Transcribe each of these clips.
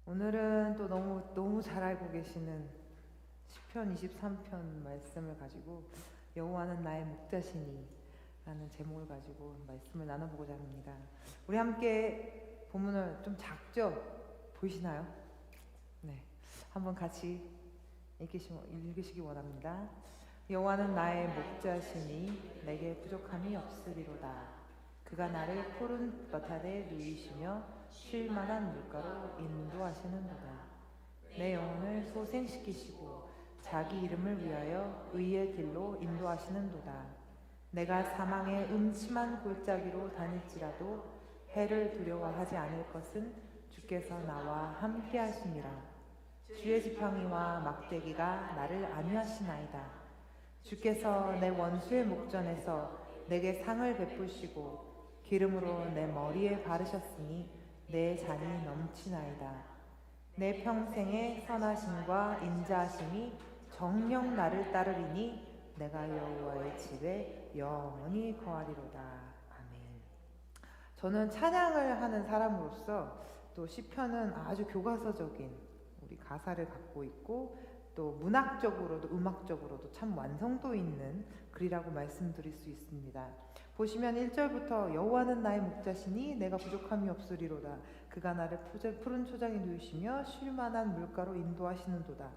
오늘은 또 너무 잘 알고 계시는 시편 23편 말씀을 가지고 여호와는 나의 목자시니 라는 제목을 가지고 말씀을 나눠보고자 합니다. 우리 함께 본문을 좀 작죠? 보이시나요? 네, 한번 같이 읽으시기 원합니다. 여호와는 나의 목자시니 내게 부족함이 없으리로다. 그가 나를 푸른 볕 아래 누이시며 쉴 만한 물가로 인도하시는도다. 내 영혼을 소생시키시고 자기 이름을 위하여 의의 길로 인도하시는도다. 내가 사망의 음침한 골짜기로 다닐지라도 해를 두려워하지 않을 것은 주께서 나와 함께 하심이라. 주의 지팡이와 막대기가 나를 안위하시나이다. 주께서 내 원수의 목전에서 내게 상을 베푸시고 기름으로 내 머리에 바르셨으니 내 잔이 넘치나이다. 내 평생의 선하심과 인자하심이 정녕 나를 따르리니 내가 여호와의 집에 영원히 거하리로다. 아멘. 저는 찬양을 하는 사람으로서 또 시편은 아주 교과서적인 우리 가사를 갖고 있고 또 문학적으로도 음악적으로도 참 완성도 있는 글이라고 말씀드릴 수 있습니다. 보시면 1절부터 여호와는 나의 목자시니 내가 부족함이 없으리로다. 그가 나를 푸른 초장에 누이시며 쉴만한 물가로 인도하시는도다.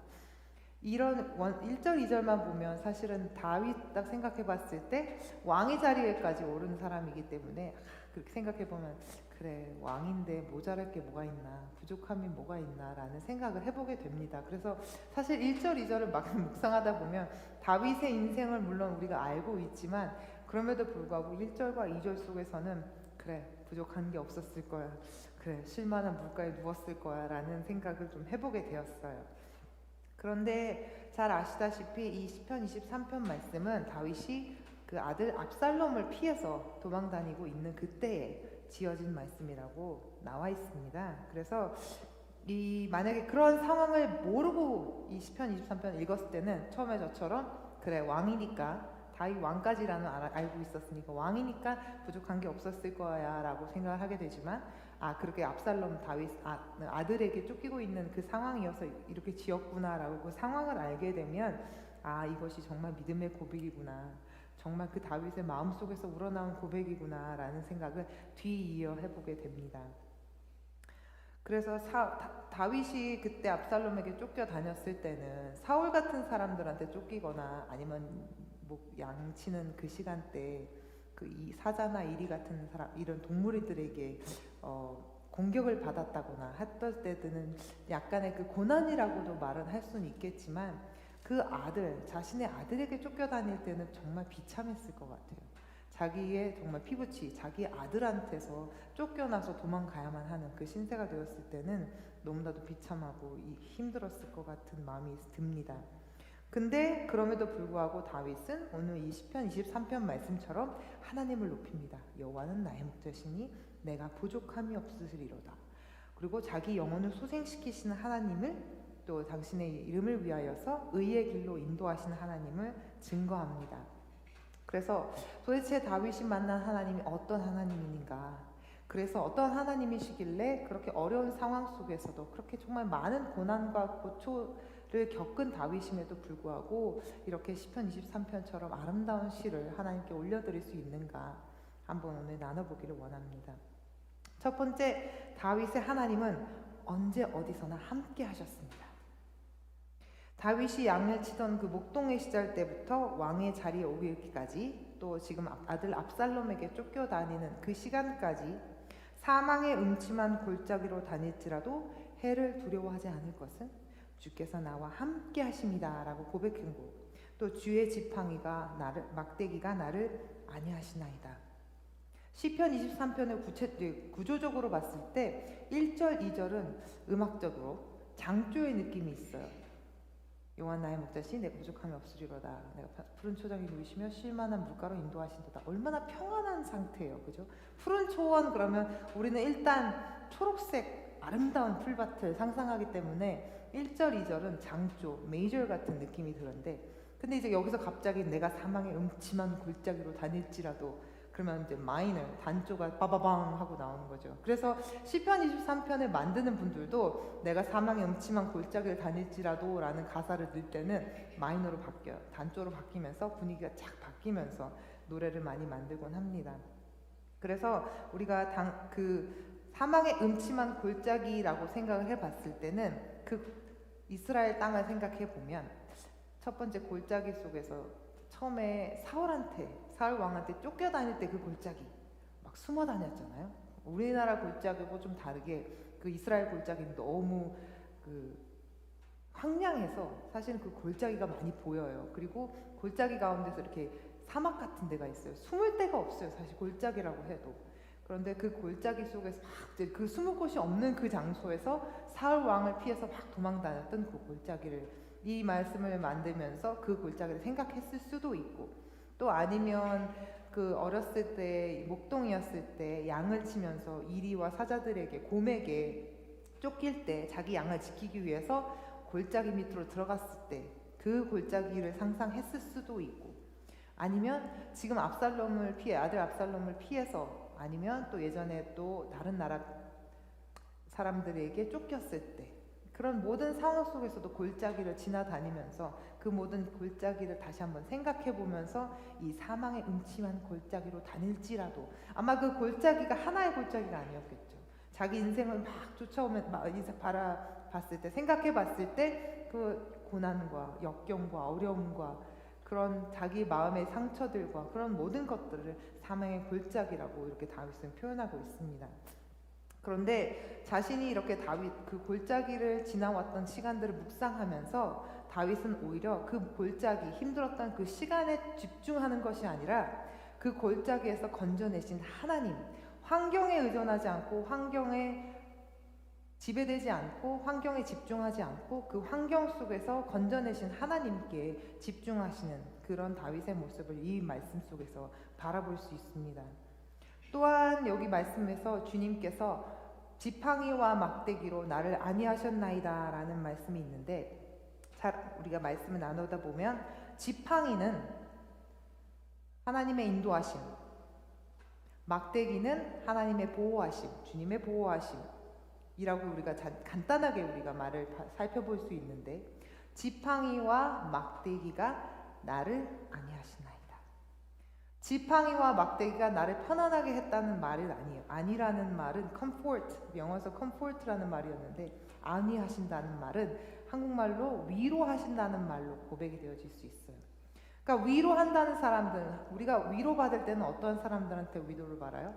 이런 1절 2절만 보면 사실은 다윗 딱 생각해 봤을 때 왕의 자리에까지 오른 사람이기 때문에 그렇게 생각해 보면 그래, 왕인데 모자랄 게 뭐가 있나, 부족함이 뭐가 있나 라는 생각을 해보게 됩니다. 그래서 사실 1절 2절을 막 묵상하다 보면 다윗의 인생을 물론 우리가 알고 있지만 그럼에도 불구하고 1절과 2절 속에서는 그래, 부족한 게 없었을 거야, 그래, 쉴만한 물가에 누웠을 거야 라는 생각을 좀 해보게 되었어요. 그런데 잘 아시다시피 이 시편 23편 말씀은 다윗이 그 아들 압살롬을 피해서 도망다니고 있는 그때에 지어진 말씀이라고 나와 있습니다. 그래서 만약에 그런 상황을 모르고 이 시편 23편 읽었을 때는 처음에 저처럼 그래, 왕이니까 다윗 왕까지라는 알고 있었으니까 왕이니까 부족한 게 없었을 거야 라고 생각을 하게 되지만 그렇게 압살롬 다윗 아들에게 쫓기고 있는 그 상황이어서 이렇게 지었구나 라고 그 상황을 알게 되면 이것이 정말 믿음의 고백이구나, 정말 그 다윗의 마음속에서 우러나온 고백이구나 라는 생각을 뒤이어 해보게 됩니다. 그래서 다윗이 그때 압살롬에게 쫓겨다녔을 때는 사울 같은 사람들한테 쫓기거나 아니면 양치는 그 시간대에 이 사자나 이리 같은 사람, 이런 동물들에게 공격을 받았다거나 했던 때는 약간의 그 고난이라고도 말은 할 수는 있겠지만 그 자신의 아들에게 쫓겨다닐 때는 정말 비참했을 것 같아요. 자기의 정말 피부치, 자기 아들한테서 쫓겨나서 도망가야만 하는 그 신세가 되었을 때는 너무나도 비참하고 힘들었을 것 같은 마음이 듭니다. 근데 그럼에도 불구하고 다윗은 오늘 이 시편 23편 말씀처럼 하나님을 높입니다. 여호와는 나의 목자시니 내가 부족함이 없으리로다. 그리고 자기 영혼을 소생시키시는 하나님을, 또 당신의 이름을 위하여서 의의 길로 인도하시는 하나님을 증거합니다. 그래서 도대체 다윗이 만난 하나님이 어떤 하나님인가, 그래서 어떤 하나님이시길래 그렇게 어려운 상황 속에서도 그렇게 정말 많은 고난과 고초를 겪은 다윗임에도 불구하고 이렇게 시편 23편처럼 아름다운 시를 하나님께 올려드릴 수 있는가 한번 오늘 나눠보기를 원합니다. 첫 번째, 다윗의 하나님은 언제 어디서나 함께 하셨습니다. 다윗이 양을 치던 그 목동의 시절 때부터 왕의 자리에 오기까지, 또 지금 아들 압살롬에게 쫓겨다니는 그 시간까지 사망의 음침한 골짜기로 다닐지라도 해를 두려워하지 않을 것은 주께서 나와 함께 하십니다 라고 고백했고, 또 주의 지팡이가 막대기가 나를 안위하시나이다. 시편 23편을 구조적으로 봤을 때 1절 2절은 음악적으로 장조의 느낌이 있어요. 여호와 나의 목자시니 내가 부족함이 없으리로다. 내가 푸른 초장에 누이시며 쉴만한 물가로 인도하신도다. 얼마나 평안한 상태예요, 그죠? 푸른 초원 그러면 우리는 일단 초록색 아름다운 풀밭을 상상하기 때문에 1절 2절은 장조, 메이저 같은 느낌이 드는데, 근데 이제 여기서 갑자기 내가 사망의 음침한 골짜기로 다닐지라도 그러면 이제 마이너 단조가 빠바방 하고 나오는 거죠. 그래서 시편 23편을 만드는 분들도 내가 사망의 음침한 골짜기를 다닐지라도 라는 가사를 넣을 때는 마이너로 바뀌어요. 단조로 바뀌면서 분위기가 쫙 바뀌면서 노래를 많이 만들곤 합니다. 그래서 우리가 그 사망의 음침한 골짜기라고 생각을 해봤을 때는 그 이스라엘 땅을 생각해 보면 첫 번째 골짜기 속에서 처음에 사울 왕한테 쫓겨다닐 때 그 골짜기 막 숨어 다녔잖아요. 우리나라 골짜기고 좀 다르게 그 이스라엘 골짜기는 너무 그 황량해서 사실은 그 골짜기가 많이 보여요. 그리고 골짜기 가운데서 이렇게 사막 같은 데가 있어요. 숨을 데가 없어요. 사실 골짜기라고 해도. 그런데 그 골짜기 속에서 막 그 숨을 곳이 없는 그 장소에서 사울 왕을 피해서 막 도망 다녔던 그 골짜기를 이 말씀을 만들면서 그 골짜기를 생각했을 수도 있고, 또 아니면 그 어렸을 때 목동이었을 때 양을 치면서 이리와 사자들에게 곰에게 쫓길 때 자기 양을 지키기 위해서 골짜기 밑으로 들어갔을 때 그 골짜기를 상상했을 수도 있고, 아니면 지금 아들 압살롬을 피해서, 아니면 또 예전에 또 다른 나라 사람들에게 쫓겼을 때 그런 모든 상황 속에서도 골짜기를 지나다니면서 그 모든 골짜기를 다시 한번 생각해 보면서 이 사망의 음침한 골짜기로 다닐지라도, 아마 그 골짜기가 하나의 골짜기가 아니었겠죠. 자기 인생을 막 쫓아오면 바라봤을 때, 생각해 봤을 때 그 고난과 역경과 어려움과 그런 자기 마음의 상처들과 그런 모든 것들을 사망의 골짜기라고 이렇게 다윗은 표현하고 있습니다. 그런데 자신이 이렇게 그 골짜기를 지나왔던 시간들을 묵상하면서 다윗은 오히려 그 골짜기, 힘들었던 그 시간에 집중하는 것이 아니라 그 골짜기에서 건져내신 하나님, 환경에 의존하지 않고, 환경에 지배되지 않고, 환경에 집중하지 않고 그 환경 속에서 건져내신 하나님께 집중하시는 그런 다윗의 모습을 이 말씀 속에서 바라볼 수 있습니다. 또한 여기 말씀에서 주님께서 지팡이와 막대기로 나를 안위하셨나이다 라는 말씀이 있는데, 우리가 말씀을 나누다 보면 지팡이는 하나님의 인도하심, 막대기는 하나님의 보호하심, 주님의 보호하심 이라고 우리가 간단하게 우리가 말을 살펴볼 수 있는데, 지팡이와 막대기가 나를 안위하시나이다. 지팡이와 막대기가 나를 편안하게 했다는 말은 아니에요. 아니라는 말은 comfort, 영어에서 comfort라는 말이었는데, 안위하신다는 말은 한국말로 위로하신다는 말로 고백이 되어질 수 있어요. 그러니까 위로한다는 사람들은, 우리가 위로받을 때는 어떤 사람들한테 위로를 받아요?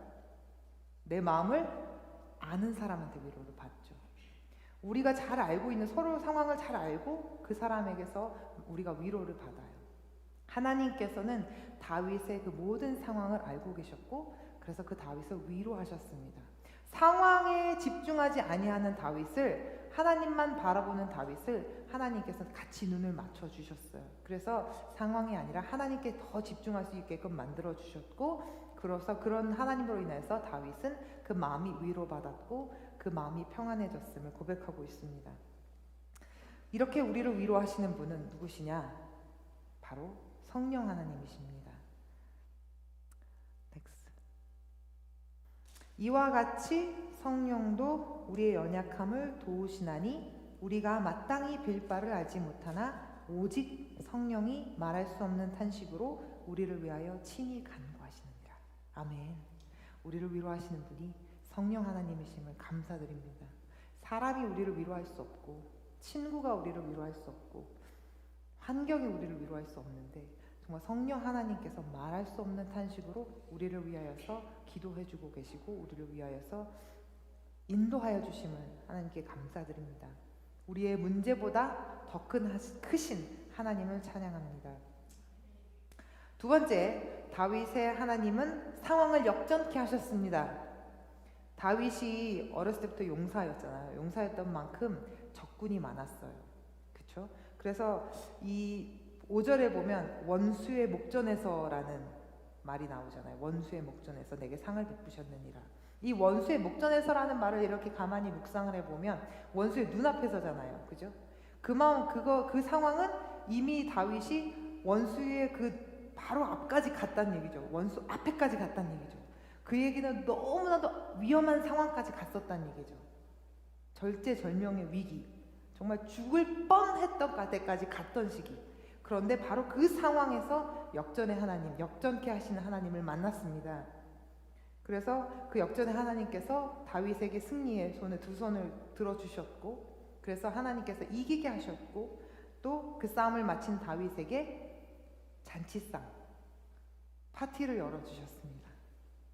내 마음을 아는 사람한테 위로를 받죠. 우리가 잘 알고 있는, 서로 상황을 잘 알고 그 사람에게서 우리가 위로를 받아요. 하나님께서는 다윗의 그 모든 상황을 알고 계셨고, 그래서 그 다윗을 위로하셨습니다. 상황에 집중하지 아니하는 다윗을, 하나님만 바라보는 다윗을 하나님께서 같이 눈을 맞춰 주셨어요. 그래서 상황이 아니라 하나님께 더 집중할 수 있게끔 만들어 주셨고, 그래서 그런 하나님으로 인해서 다윗은 그 마음이 위로받았고 그 마음이 평안해졌음을 고백하고 있습니다. 이렇게 우리를 위로하시는 분은 누구시냐? 바로 성령 하나님이십니다. 이와 같이 성령도 우리의 연약함을 도우시나니 우리가 마땅히 빌 바를 알지 못하나 오직 성령이 말할 수 없는 탄식으로 우리를 위하여 친히 간구하시느니라. 아멘. 우리를 위로하시는 분이 성령 하나님이심을 감사드립니다. 사람이 우리를 위로할 수 없고, 친구가 우리를 위로할 수 없고, 환경이 우리를 위로할 수 없는데, 정말 성령 하나님께서 말할 수 없는 탄식으로 우리를 위하여서 기도해주고 계시고, 우리를 위하여서 인도하여 주심을 하나님께 감사드립니다. 우리의 문제보다 더 크신 하나님을 찬양합니다. 두 번째, 다윗의 하나님은 상황을 역전케 하셨습니다. 다윗이 어렸을 때부터 용사였잖아요. 용사였던 만큼 적군이 많았어요. 그렇죠? 그래서 이 5절에 보면 원수의 목전에서라는 말이 나오잖아요. 원수의 목전에서 내게 상을 베푸셨느니라. 이 원수의 목전에서라는 말을 이렇게 가만히 묵상을 해보면 원수의 눈앞에서잖아요. 그죠? 그 상황은 이미 다윗이 원수의 그 바로 앞까지 갔다는 얘기죠. 원수 앞에까지 갔다는 얘기죠. 그 얘기는 너무나도 위험한 상황까지 갔었다는 얘기죠. 절제절명의 위기, 정말 죽을 뻔했던 때까지 갔던 시기. 그런데 바로 그 상황에서 역전의 하나님, 역전케 하시는 하나님을 만났습니다. 그래서 그 역전의 하나님께서 다윗에게 승리의 손에 두 손을 들어주셨고, 그래서 하나님께서 이기게 하셨고, 또 그 싸움을 마친 다윗에게 잔치상, 파티를 열어주셨습니다.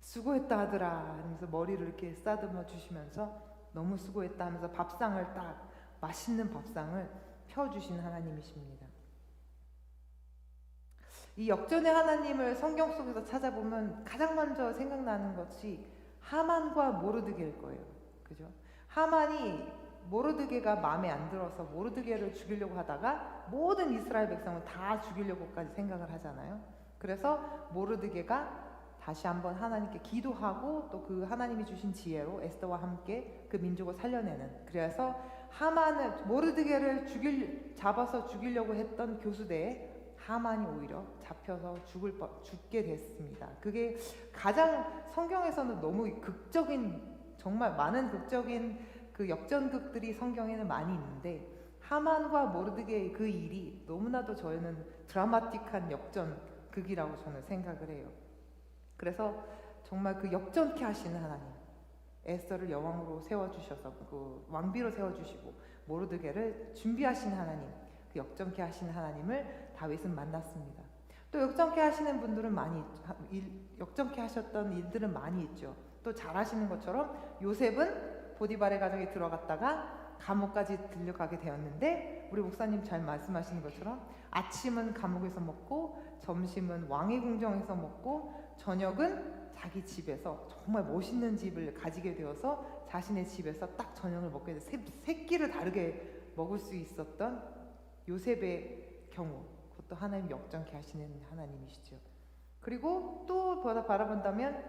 수고했다 하더라 하면서 머리를 이렇게 쓰다듬어 주시면서 너무 수고했다 하면서 밥상을 딱, 맛있는 밥상을 펴주신 하나님이십니다. 이 역전의 하나님을 성경 속에서 찾아보면 가장 먼저 생각나는 것이 하만과 모르드게일 거예요. 그죠? 하만이 모르드게가 마음에 안 들어서 모르드게를 죽이려고 하다가 모든 이스라엘 백성을 다 죽이려고까지 생각을 하잖아요. 그래서 모르드게가 다시 한번 하나님께 기도하고 또 그 하나님이 주신 지혜로 에스더와 함께 그 민족을 살려내는, 그래서 하만을, 모르드게를 잡아서 죽이려고 했던 교수대에 하만이 오히려 잡혀서 죽게 됐습니다. 그게 가장 성경에서는 너무 극적인, 정말 많은 극적인 그 역전극들이 성경에는 많이 있는데, 하만과 모르드게의 그 일이 너무나도 저희는 드라마틱한 역전극이라고 저는 생각을 해요. 그래서 정말 그 역전케 하시는 하나님, 에스더를 여왕으로 세워주셔서 그 왕비로 세워주시고 모르드게를 준비하신 하나님, 그 역전케 하시는 하나님을 다윗은 만났습니다. 또 역전케 하시는 분들은 많이 역전케 하셨던 일들은 많이 있죠. 또 잘하시는 것처럼 요셉은 보디발의 가정에 들어갔다가 감옥까지 들려가게 되었는데, 우리 목사님 잘 말씀하시는 것처럼 아침은 감옥에서 먹고 점심은 왕의 궁정에서 먹고 저녁은 자기 집에서, 정말 멋있는 집을 가지게 되어서 자신의 집에서 딱 저녁을 먹게 돼서 세 끼를 다르게 먹을 수 있었던 요셉의 경우, 그것도 하나님 역전케 하시는 하나님이시죠. 그리고 또 바라본다면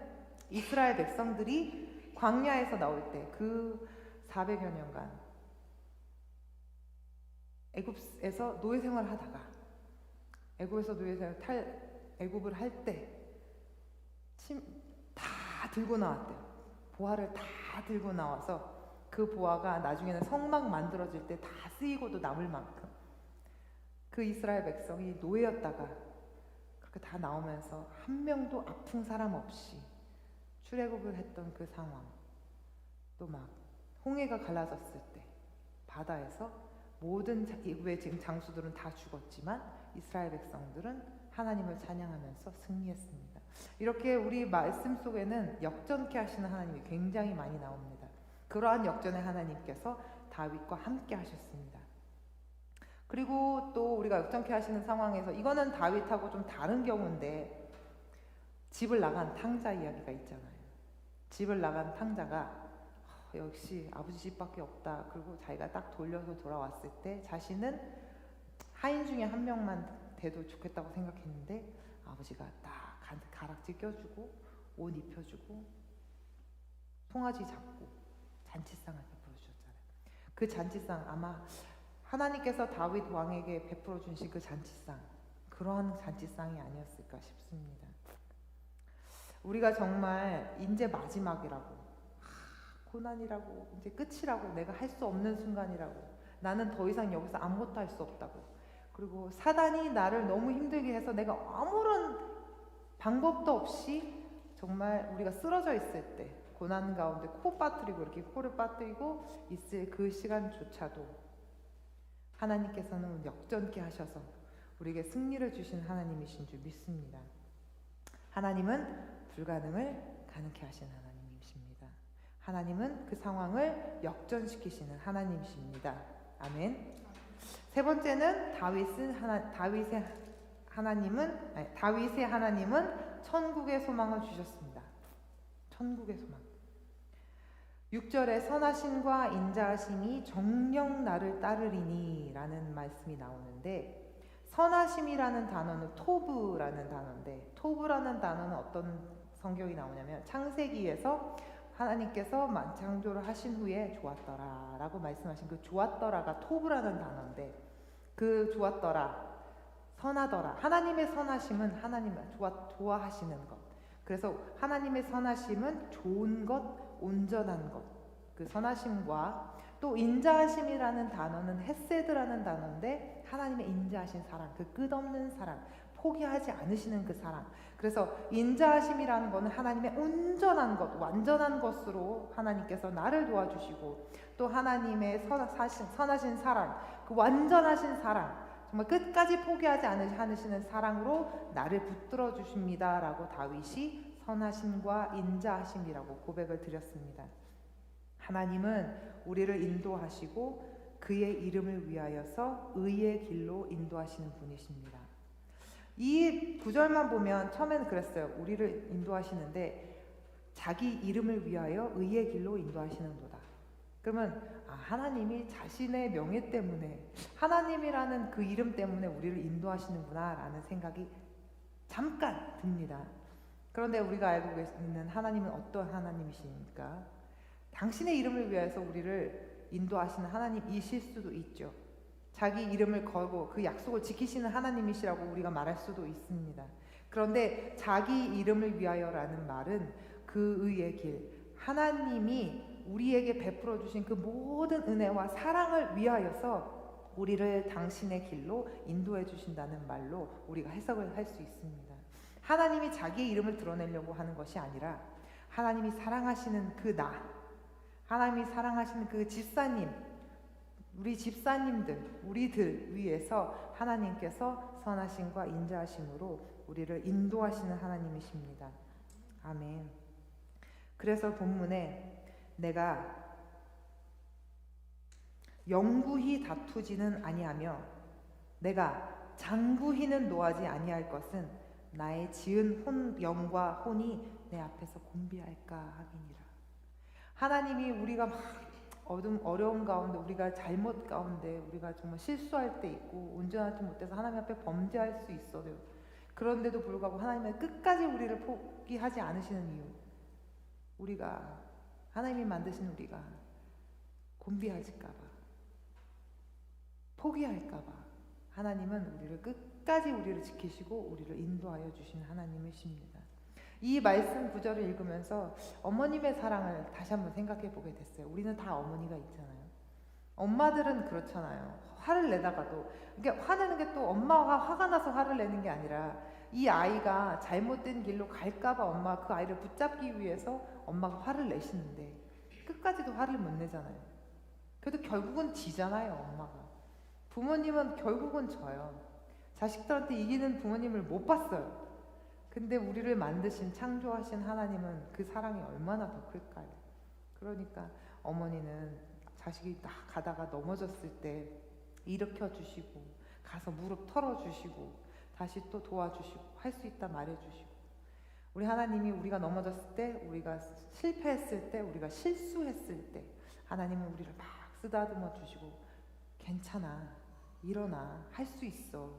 이스라엘 백성들이 광야에서 나올 때 그 400여 년간 애굽에서 노예 생활을 하다가 애굽에서 노예 생활 애굽을 할 때 다 들고 나왔대요. 보화를 다 들고 나와서 그 보화가 나중에는 성막 만들어질 때 다 쓰이고도 남을 만큼 그 이스라엘 백성이 노예였다가 그렇게 다 나오면서 한 명도 아픈 사람 없이 출애굽을 했던 그 상황, 또 막 홍해가 갈라졌을 때 바다에서 모든 애굽의 지금 장수들은 다 죽었지만 이스라엘 백성들은 하나님을 찬양하면서 승리했습니다. 이렇게 우리 말씀 속에는 역전케 하시는 하나님이 굉장히 많이 나옵니다. 그러한 역전의 하나님께서 다윗과 함께 하셨습니다. 그리고 또 우리가 역전케 하시는 상황에서, 이거는 다윗하고 좀 다른 경우인데, 집을 나간 탕자 이야기가 있잖아요. 집을 나간 탕자가 역시 아버지 집밖에 없다. 그리고 자기가 딱 돌려서 돌아왔을 때 자신은 하인 중에 한 명만 돼도 좋겠다고 생각했는데 아버지가 딱 가락지 껴주고 옷 입혀주고 송아지 잡고 잔치상을 베풀어 주셨잖아요. 그 잔치상, 아마 하나님께서 다윗 왕에게 베풀어 주신 그 잔치상, 그러한 잔치상이 아니었을까 싶습니다. 우리가 정말 이제 마지막이라고, 고난이라고, 이제 끝이라고, 내가 할 수 없는 순간이라고, 나는 더 이상 여기서 아무것도 할 수 없다고, 그리고 사단이 나를 너무 힘들게 해서 내가 아무런 방법도 없이 정말 우리가 쓰러져 있을 때, 고난 가운데 코 빠뜨리고 이렇게 코를 빠뜨리고 있을 그 시간조차도 하나님께서는 역전케 하셔서 우리에게 승리를 주신 하나님이신 줄 믿습니다. 하나님은 불가능을 가능케 하시는 하나님이십니다. 하나님은 그 상황을 역전시키시는 하나님이십니다. 아멘. 세 번째는 다윗의 하나님은 천국의 소망을 주셨습니다. 천국의 소망. 6절에 선하심과 인자하심이 정녕 나를 따르리니 라는 말씀이 나오는데, 선하심이라는 단어는 토브라는 단어인데, 토브라는 단어는 어떤 성경이 나오냐면 창세기에서 하나님께서 창조를 하신 후에 좋았더라 라고 말씀하신 그 좋았더라가 토브라는 단어인데, 그 좋았더라, 선하더라. 하나님의 선하심은 하나님을 좋아하시는 것. 그래서 하나님의 선하심은 좋은 것, 온전한 것. 그 선하심과 또 인자하심이라는 단어는 헤세드라는 단어인데 하나님의 인자하신 사랑, 그 끝없는 사랑, 포기하지 않으시는 그 사랑. 그래서 인자하심이라는 것은 하나님의 온전한 것, 완전한 것으로 하나님께서 나를 도와주시고 또 하나님의 선하신 사랑, 그 완전하신 사랑, 정말 끝까지 포기하지 않으시는 사랑으로 나를 붙들어 주십니다 라고 다윗이 선하심과 인자하심이라고 고백을 드렸습니다. 하나님은 우리를 인도하시고 그의 이름을 위하여서 의의 길로 인도하시는 분이십니다. 이 구절만 보면 처음에는 그랬어요. 우리를 인도하시는데 자기 이름을 위하여 의의 길로 인도하시는도다. 그러면 하나님이 자신의 명예 때문에 하나님이라는 그 이름 때문에 우리를 인도하시는구나 라는 생각이 잠깐 듭니다. 그런데 우리가 알고 있는 하나님은 어떤 하나님이십니까? 당신의 이름을 위해서 우리를 인도하시는 하나님이실 수도 있죠. 자기 이름을 걸고 그 약속을 지키시는 하나님이시라고 우리가 말할 수도 있습니다. 그런데 자기 이름을 위하여라는 말은 그 의의 길, 하나님이 우리에게 베풀어 주신 그 모든 은혜와 사랑을 위하여서 우리를 당신의 길로 인도해 주신다는 말로 우리가 해석을 할 수 있습니다. 하나님이 자기의 이름을 드러내려고 하는 것이 아니라 하나님이 사랑하시는 그 나, 하나님이 사랑하시는 그 집사님, 우리 집사님들, 우리들 위해서 하나님께서 선하심과 인자하심으로 우리를 인도하시는 하나님이십니다. 아멘. 그래서 본문에 내가 영구히 다투지는 아니하며 내가 장구히는 노하지 아니할 것은 나의 지은 영과 혼이 내 앞에서 곤비할까 함이니라. 하나님이 우리가 막 어려운 가운데, 우리가 잘못 가운데, 우리가 정말 실수할 때 있고 온전하지 못해서 하나님 앞에 범죄할 수 있어요. 그런데도 불구하고 하나님은 끝까지 우리를 포기하지 않으시는 이유, 우리가 하나님이 만드신 우리가 곤비할까봐, 포기할까봐 하나님은 우리를 끝까지 우리를 지키시고 우리를 인도하여 주신 하나님이십니다. 이 말씀 구절을 읽으면서 어머님의 사랑을 다시 한번 생각해 보게 됐어요. 우리는 다 어머니가 있잖아요. 엄마들은 그렇잖아요. 화를 내다가도, 그러니까 화내는 게 또 엄마가 화가 나서 화를 내는 게 아니라 이 아이가 잘못된 길로 갈까봐 엄마가 그 아이를 붙잡기 위해서 엄마가 화를 내시는데 끝까지도 화를 못 내잖아요. 그래도 결국은 지잖아요, 엄마가. 부모님은 결국은 져요. 자식들한테 이기는 부모님을 못 봤어요. 근데 우리를 만드신, 창조하신 하나님은 그 사랑이 얼마나 더 클까요? 그러니까 어머니는 자식이 딱 가다가 넘어졌을 때 일으켜 주시고 가서 무릎 털어 주시고 다시 또 도와주시고 할 수 있다 말해 주시고, 우리 하나님이 우리가 넘어졌을 때, 우리가 실패했을 때, 우리가 실수했을 때 하나님은 우리를 막 쓰다듬어 주시고 괜찮아, 일어나, 할 수 있어,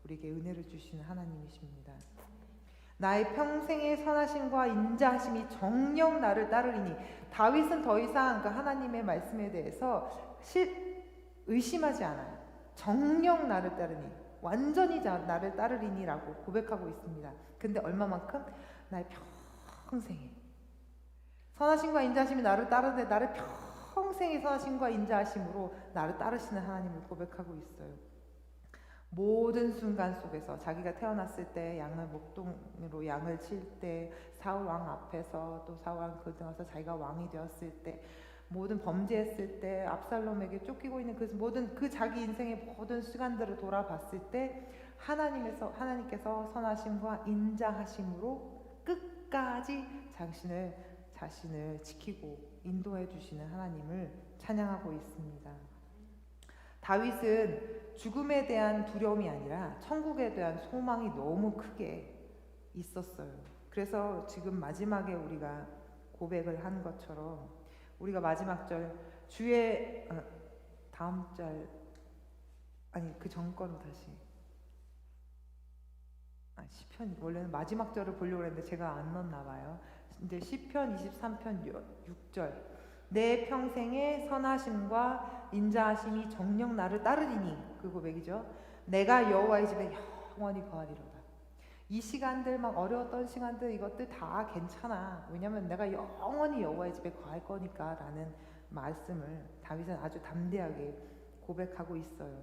우리에게 은혜를 주시는 하나님이십니다. 나의 평생의 선하심과 인자하심이 정녕 나를 따르리니. 다윗은 더 이상 그 하나님의 말씀에 대해서 의심하지 않아요. 정녕 나를 따르니, 완전히 나를 따르리니라고 고백하고 있습니다. 근데 얼마만큼? 나의 평생에 선하심과 인자하심이 나를 따르되 나를 평생의 선하심과 인자하심으로 나를 따르시는 하나님을 고백하고 있어요. 모든 순간 속에서 자기가 태어났을 때 양을 목동으로 양을 칠 때, 사울 왕 앞에서, 또 사울 왕 거듭나서 자기가 왕이 되었을 때, 모든 범죄했을 때, 압살롬에게 쫓기고 있는 그 모든 그 자기 인생의 모든 시간들을 돌아봤을 때 하나님께서 선하심과 인자하심으로 끝까지 자신을 지키고 인도해 주시는 하나님을 찬양하고 있습니다. 다윗은 죽음에 대한 두려움이 아니라 천국에 대한 소망이 너무 크게 있었어요. 그래서 지금 마지막에 우리가 고백을 한 것처럼 우리가 마지막 절 주의 다음 절 아니 그 전거로 다시 시편, 원래는 마지막 절을 보려고 했는데 제가 안 넣었나 봐요. 이제 시편 23편 6절, 내 평생의 선하심과 인자하심이 정녕 나를 따르리니, 그 고백이죠. 내가 여호와의 집에 영원히 거하리로다. 이 시간들, 막 어려웠던 시간들, 이것들 다 괜찮아. 왜냐면 내가 영원히 여호와의 집에 거할 거니까 라는 말씀을 다윗은 아주 담대하게 고백하고 있어요.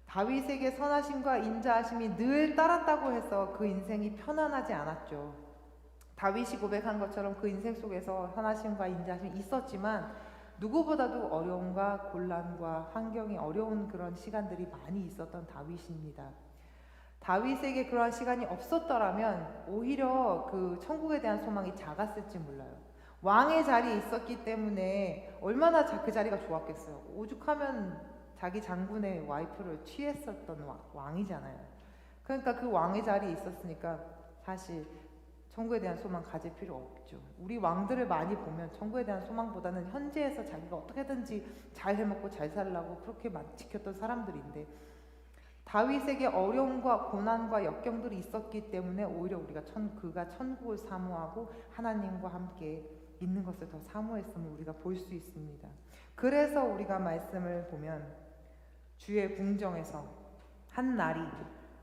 다윗에게 선하심과 인자하심이 늘 따랐다고 해서 그 인생이 편안하지 않았죠. 다윗이 고백한 것처럼 그 인생 속에서 선하심과 인자하심이 있었지만 누구보다도 어려움과 곤란과 환경이 어려운 그런 시간들이 많이 있었던 다윗입니다. 다윗에게 그러한 시간이 없었더라면 오히려 그 천국에 대한 소망이 작았을지 몰라요. 왕의 자리에 있었기 때문에 얼마나 그 자리가 좋았겠어요. 오죽하면 자기 장군의 와이프를 취했었던 왕이잖아요. 그러니까 그 왕의 자리에 있었으니까 사실 천국에 대한 소망 가질 필요 없죠. 우리 왕들을 많이 보면 천국에 대한 소망보다는 현재에서 자기가 어떻게든지 잘 해먹고 잘 살라고 그렇게 지켰던 사람들인데, 다윗에게 어려움과 고난과 역경들이 있었기 때문에 오히려 그가 천국을 사모하고 하나님과 함께 있는 것을 더 사모했음을 우리가 볼 수 있습니다. 그래서 우리가 말씀을 보면 주의 궁정에서 한 날이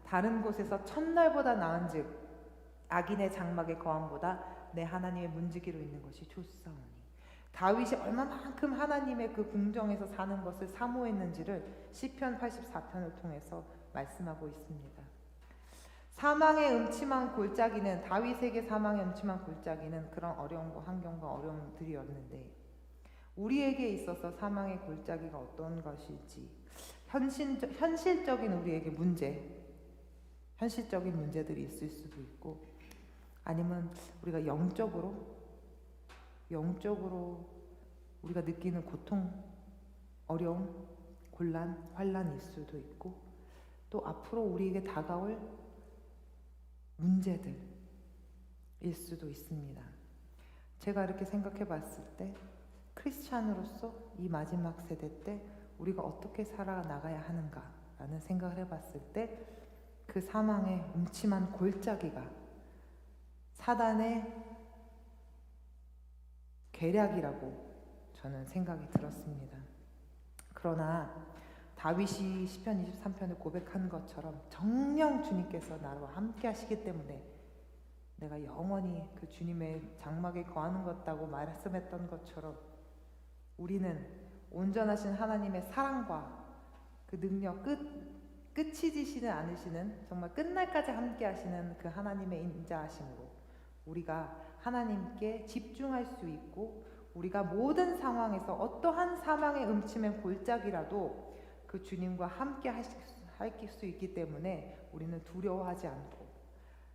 다른 곳에서 첫날보다 나은즉 악인의 장막의 거함보다 내 하나님의 문지기로 있는 것이 좋사오니. 다윗이 얼마만큼 하나님의 그 궁정에서 사는 것을 사모했는지를 시편 84편을 통해서 말씀하고 있습니다. 사망의 음침한 골짜기는, 다윗에게 사망의 음침한 골짜기는 그런 어려움과 환경과 어려움들이었는데, 우리에게 있어서 사망의 골짜기가 어떤 것일지, 현실적인 우리에게 현실적인 문제들이 있을 수도 있고, 아니면 우리가 영적으로 우리가 느끼는 고통, 어려움, 곤란, 환란일 수도 있고, 또 앞으로 우리에게 다가올 문제들일 수도 있습니다. 제가 이렇게 생각해 봤을 때 크리스찬으로서 이 마지막 세대 때 우리가 어떻게 살아나가야 하는가라는 생각을 해봤을 때 그 사망의 음침한 골짜기가 사단의 계략이라고 저는 생각이 들었습니다. 그러나 다윗이 시편 23편을 고백한 것처럼 정녕 주님께서 나와 함께 하시기 때문에 내가 영원히 그 주님의 장막에 거하는 것다고 말씀했던 것처럼 우리는 온전하신 하나님의 사랑과 그 능력, 끝이 지시는 않으시는, 정말 끝날까지 함께 하시는 그 하나님의 인자하심으로 우리가 하나님께 집중할 수 있고, 우리가 모든 상황에서 어떠한 사망의 음침한 골짜기라도 그 주님과 함께 할 수 있기 때문에 우리는 두려워하지 않고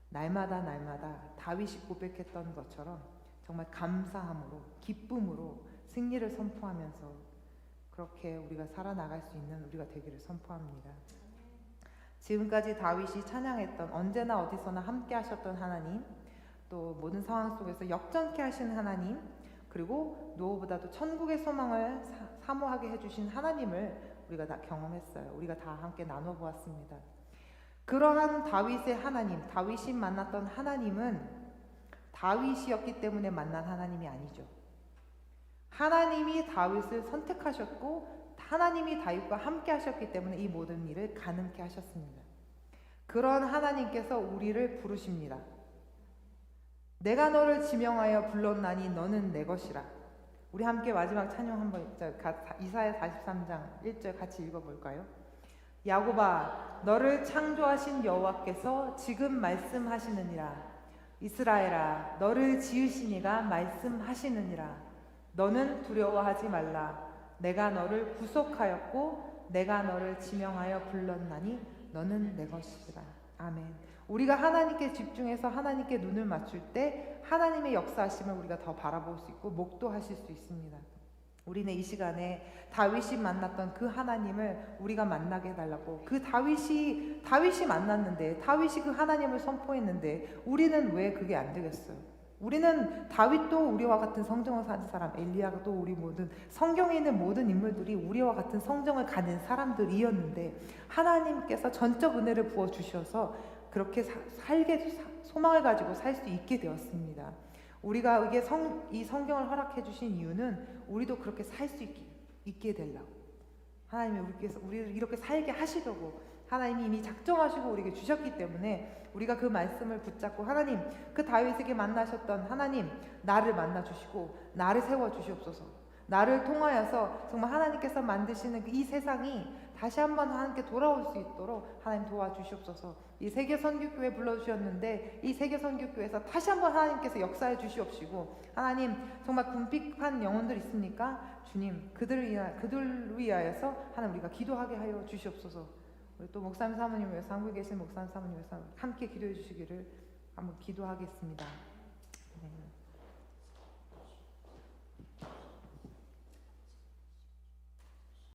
날마다 다윗이 고백했던 것처럼 정말 감사함으로, 기쁨으로 승리를 선포하면서 그렇게 우리가 살아나갈 수 있는 우리가 되기를 선포합니다. 지금까지 다윗이 찬양했던 언제나 어디서나 함께 하셨던 하나님, 또 모든 상황 속에서 역전케 하신 하나님, 그리고 누구보다도 천국의 소망을 사모하게 해주신 하나님을 우리가 다 경험했어요. 우리가 다 함께 나눠보았습니다. 그러한 다윗의 하나님, 다윗이 만났던 하나님은 다윗이었기 때문에 만난 하나님이 아니죠. 하나님이 다윗을 선택하셨고 하나님이 다윗과 함께 하셨기 때문에 이 모든 일을 가능케 하셨습니다. 그런 하나님께서 우리를 부르십니다. 내가 너를 지명하여 불렀나니 너는 내 것이라. 우리 함께 마지막 찬양 한번 이사야 43장 1절 같이 읽어볼까요? 야곱아, 너를 창조하신 여호와께서 지금 말씀하시느니라. 이스라엘아, 너를 지으신 이가 말씀하시느니라. 너는 두려워하지 말라. 내가 너를 구속하였고 내가 너를 지명하여 불렀나니 너는 내 것이라. 아멘. 우리가 하나님께 집중해서 하나님께 눈을 맞출 때 하나님의 역사하심을 우리가 더 바라볼 수 있고 목도하실 수 있습니다. 우리는 이 시간에 다윗이 만났던 그 하나님을 우리가 만나게 해달라고, 그 다윗이 만났는데, 다윗이 그 하나님을 선포했는데 우리는 왜 그게 안 되겠어요? 우리는 다윗도 우리와 같은 성정을 가진 사람, 엘리야도 우리 모든 성경에 있는 모든 인물들이 우리와 같은 성정을 가진 사람들이었는데 하나님께서 전적 은혜를 부어주셔서 그렇게 소망을 가지고 살 수 있게 되었습니다. 우리가 이 성경을 허락해 주신 이유는 우리도 그렇게 살 수 있게 되려고, 하나님이 우리를 이렇게 살게 하시려고 하나님이 이미 작정하시고 우리에게 주셨기 때문에 우리가 그 말씀을 붙잡고 하나님, 그 다윗에게 만나셨던 하나님, 나를 만나 주시고 나를 세워 주시옵소서. 나를 통하여서 정말 하나님께서 만드시는 이 세상이 다시 한번 하나님께 돌아올 수 있도록 하나님 도와주시옵소서. 이 세계 선교교회 불러주셨는데 이 세계 선교교회에서 다시 한번 하나님께서 역사해 주시옵시고, 하나님 정말 궁핍한 영혼들 있습니까? 주님, 그들을 위하여서 하나님 우리가 기도하게 하여 주시옵소서. 우리 또 목사님 사모님 위해서, 한국에 계신 목사님 사모님 위해서 함께 기도해 주시기를 한번 기도하겠습니다. 네.